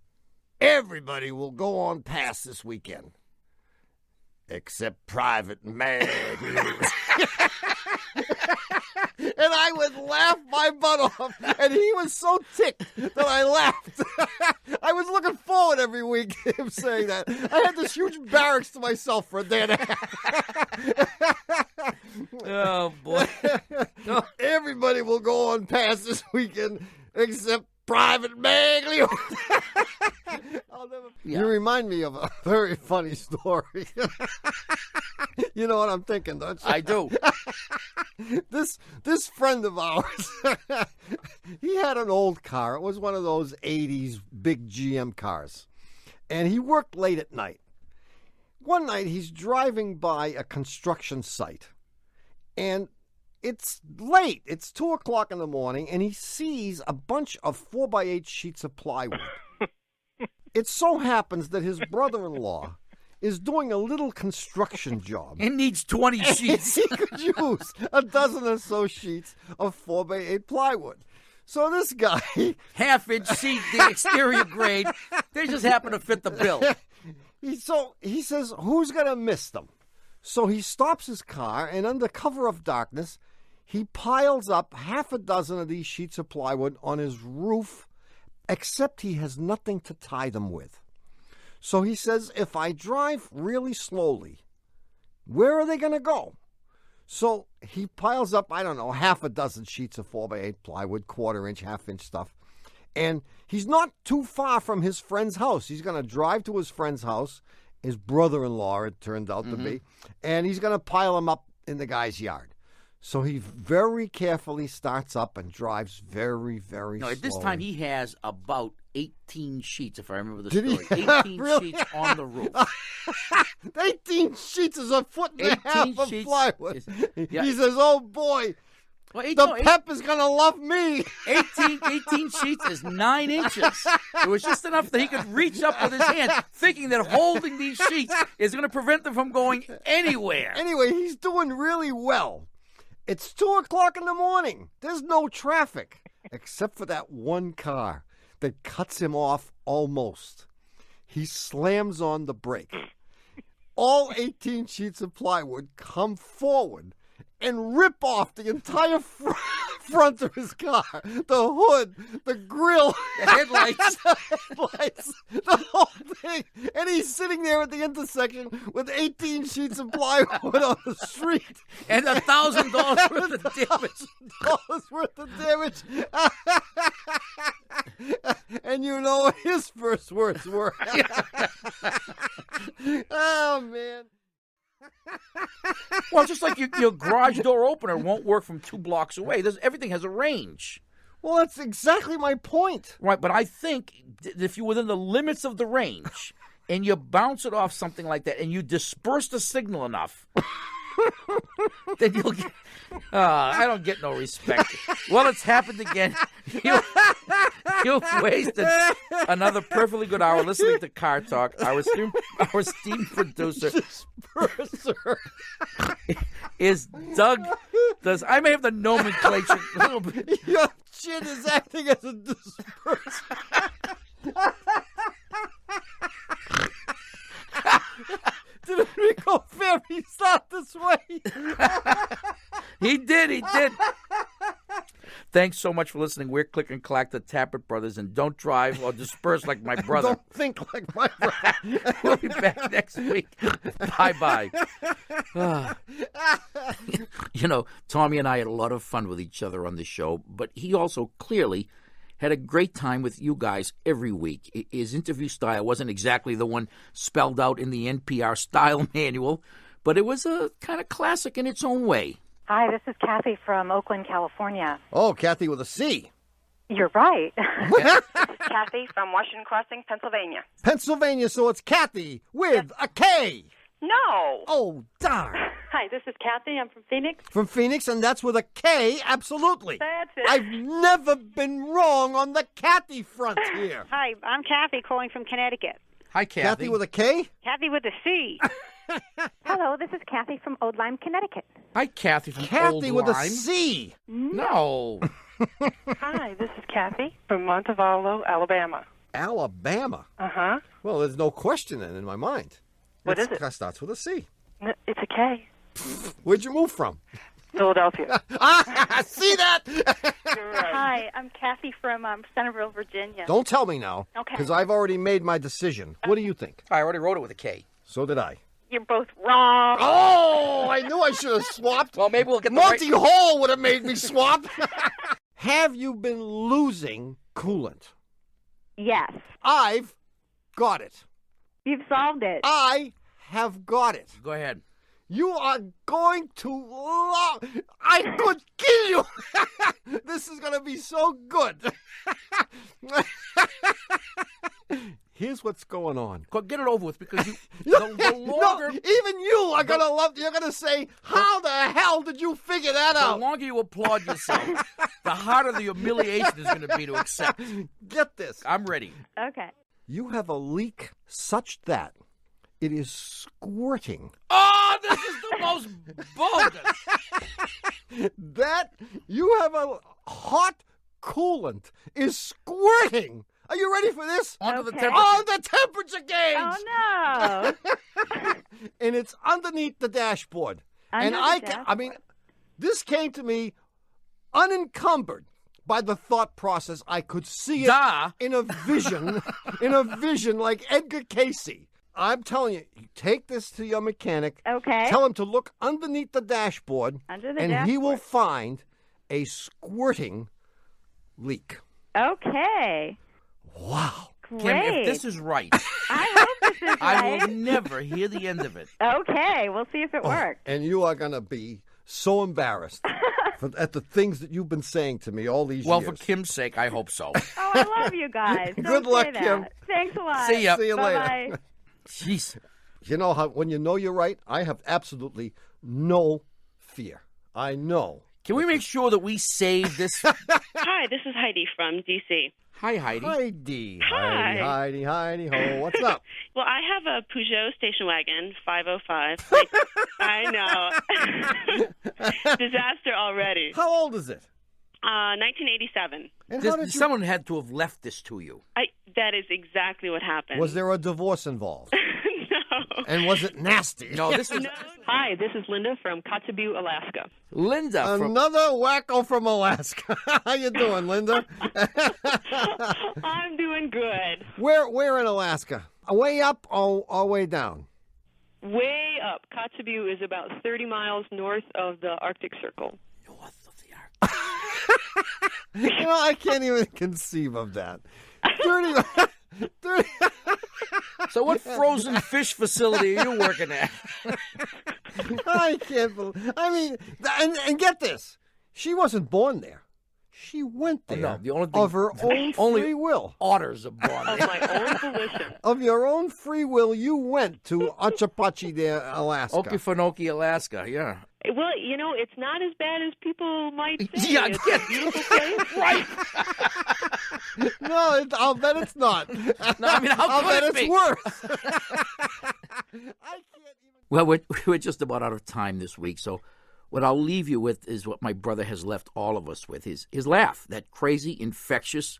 everybody will go on pass this weekend, except Private Mag. And I would laugh my butt off, and he was so ticked that I laughed. I was looking forward every week to him saying that. I had this huge barracks to myself for a day and a half. Oh, boy. Everybody will go on pass this weekend except Private Maglio. You remind me of a very funny story. You know what I'm thinking, don't you? I do. This friend of ours, he had an old car. It was one of those 80s big GM cars. And he worked late at night. One night, he's driving by a construction site. And it's late. It's 2 o'clock in the morning, and he sees a bunch of 4x8 sheets of plywood. It so happens that his brother-in-law is doing a little construction job. It needs 20 sheets. He could use a dozen or so sheets of 4x8 plywood. So this guy... Half-inch sheet, the exterior grade. They just happen to fit the bill. So he says, who's going to miss them? So he stops his car, and under cover of darkness, he piles up half a dozen of these sheets of plywood on his roof, except he has nothing to tie them with. So he says, if I drive really slowly, where are they going to go? So he piles up, I don't know, half a dozen sheets of 4x8 plywood, quarter-inch, half-inch stuff. And he's not too far from his friend's house. He's going to drive to his friend's house, his brother-in-law, it turned out to be, and he's going to pile them up in the guy's yard. So he very carefully starts up and drives very, very slowly. At this time, he has about 18 sheets, if I remember the Did story. he? 18 Really? sheets on the roof. 18 sheets is a foot and a half of sheets plywood. Yeah. He says, oh, boy, Pep is going to love me. 18 sheets is 9 inches. It was just enough that he could reach up with his hand, thinking that holding these sheets is going to prevent them from going anywhere. Anyway, he's doing really well. It's 2 o'clock in the morning. There's no traffic, except for that one car that cuts him off almost. He slams on the brake. All 18 sheets of plywood come forward and rip off the entire front of his car. The hood, the grill, the headlights, the whole thing. And he's sitting there at the intersection with 18 sheets of plywood on the street. And $1,000 worth of damage. $1,000 worth of damage. And you know what his first words were. Oh, man. Well, just like your garage door opener won't work from 2 blocks away. Everything has a range. Well, that's exactly my point. Right, but I think if you're within the limits of the range and you bounce it off something like that and you disperse the signal enough, then you'll get... I don't get no respect. Well, it's happened again. You've wasted another perfectly good hour listening to Car Talk. Our esteemed producer is Doug. I may have the nomenclature a little bit. Your chin is acting as a disperser. Did Enrico Fermi start this way? He did. Thanks so much for listening. We're Click and Clack, the Tappert Brothers, and don't drive or disperse like my brother. Don't think like my brother. We'll be back next week. Bye-bye. Tommy and I had a lot of fun with each other on the show, but he also clearly had a great time with you guys every week. His interview style wasn't exactly the one spelled out in the NPR style manual, but it was a kind of classic in its own way. Hi, this is Kathy from Oakland, California. Oh, Kathy with a C. You're right. This is Kathy from Washington Crossing, Pennsylvania, so it's Kathy with a K. No. Oh, darn. Hi, this is Kathy. I'm from Phoenix. From Phoenix, and that's with a K, absolutely. That's it. I've never been wrong on the Kathy front here. Hi, I'm Kathy calling from Connecticut. Hi, Kathy. Kathy with a K? Kathy with a C. Hello, this is Kathy from Old Lyme, Connecticut. Hi, Kathy from Kathy Old with Lyme. a C. No. Hi, this is Kathy from Montevallo, Alabama. Alabama? Uh-huh. Well, there's no question then in my mind. What is it? That starts with a C. It's a K. Where'd you move from? Philadelphia. See that? Hi, I'm Kathy from Centerville, Virginia. Don't tell me now. Okay. Because I've already made my decision. What do you think? I already wrote it with a K. So did I. You're both wrong. Oh, I knew I should have swapped. Well, maybe we'll get the Monty Hall would have made me swap. Have you been losing coolant? Yes. I've got it. You've solved it. I have got it. Go ahead. You are going to love... I could kill you. This is going to be so good. Here's what's going on. Get it over with, because the longer... No, even you are going to love... You're going to say, how the hell did you figure that out? The longer you applaud yourself, the harder the humiliation is going to be to accept. Get this. I'm ready. Okay. You have a leak such that it is squirting. Oh, this is the most bogus. That you have a hot coolant is squirting. Are you ready for this? On the temperature gauge. Oh, no. And it's underneath the dashboard. I mean, this came to me unencumbered by the thought process. I could see it in a vision, like Edgar Casey. I'm telling you, take this to your mechanic. Okay. Tell him to look underneath the dashboard. He will find a squirting leak. Okay. Wow. Great. Kim, if this is right, I hope this is right. I will never hear the end of it. Okay, we'll see if it works. And you are going to be so embarrassed at the things that you've been saying to me all these years. Well, for Kim's sake, I hope so. Oh, I love you guys. Good Don't luck, say that. Kim. Thanks a lot. See ya. See you Bye-bye. later. Jeez. You know how when you know you're right, I have absolutely no fear. I know. Can we make sure that we save this? Hi, this is Heidi from D.C. Hi, Heidi. Heidi. Hi. Heidi, ho. What's up? Well, I have a Peugeot station wagon, 505. I know. Disaster already. How old is it? 1987. And someone had to have left this to you. That is exactly what happened. Was there a divorce involved? No. And was it nasty? No, this was... Hi, this is Linda from Kotzebue, Alaska. Linda from... Another wacko from Alaska. How you doing, Linda? I'm doing good. Where in Alaska? Way up or way down? Way up. Kotzebue is about 30 miles north of the Arctic Circle. You know, I can't even conceive of that. 30. So what frozen fish facility are you working at? I can't believe... I mean, and get this. She wasn't born there. She went there the only thing, of her own free will. Otters are born there. Of my own volition. Of your own free will, you went to Ochapachi there, Alaska. Okefenokee, Alaska, yeah. Well, you know, it's not as bad as people might say. Yeah, it's a beautiful place. Right. No, I'll bet it's not. No, I mean, I'll bet it's be? worse. Well, we're just about out of time this week, so what I'll leave you with is what my brother has left all of us with, his laugh, that crazy, infectious,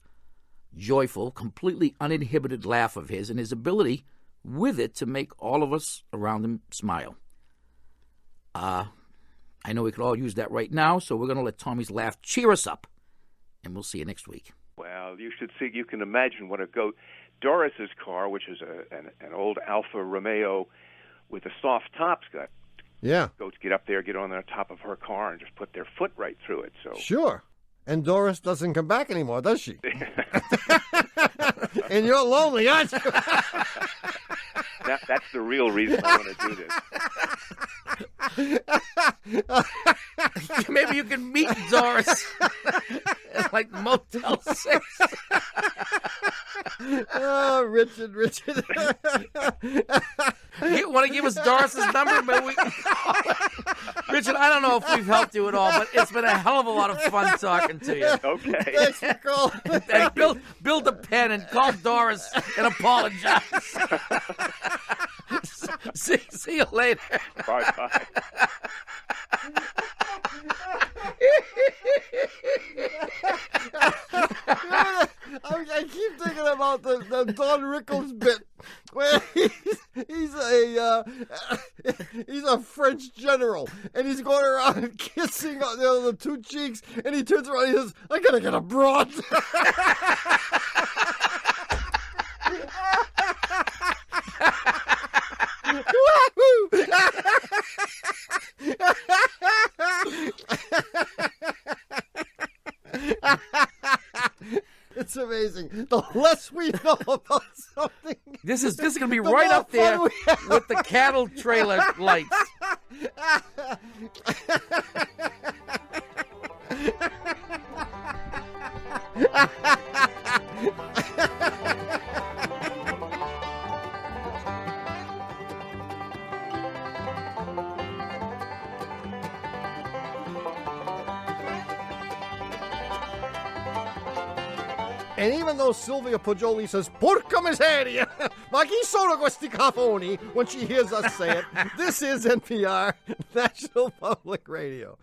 joyful, completely uninhibited laugh of his, and his ability with it to make all of us around him smile. I know we could all use that right now, so we're going to let Tommy's laugh cheer us up, and we'll see you next week. Well, you should see. You can imagine what a goat. Doris's car, which is an old Alfa Romeo with the soft tops, got. Yeah. Goats get up there, get on the top of her car, and just put their foot right through it. So sure. And Doris doesn't come back anymore, does she? And you're lonely, aren't you? That's the real reason I want to do this. Maybe you can meet Doris at like Motel 6. Oh, Richard. You want to give us Doris's number? Maybe we can call her. helped you at all, but it's been a hell of a lot of fun talking to you. Okay. Thanks for calling. Hey, build a pen and call Doris and apologize. See you later. Bye-bye. I keep thinking about the Don Rickles bit where he's a French general and he's going around kissing the two cheeks, and he turns around and he says, "I gotta get a broad." It's amazing. The less we know about something, this is going to be right up there with the cattle trailer lights. And even though Sylvia Poggioli says, "Porca miseria, ma chi sono questi cafoni?" when she hears us say it, this is NPR, National Public Radio.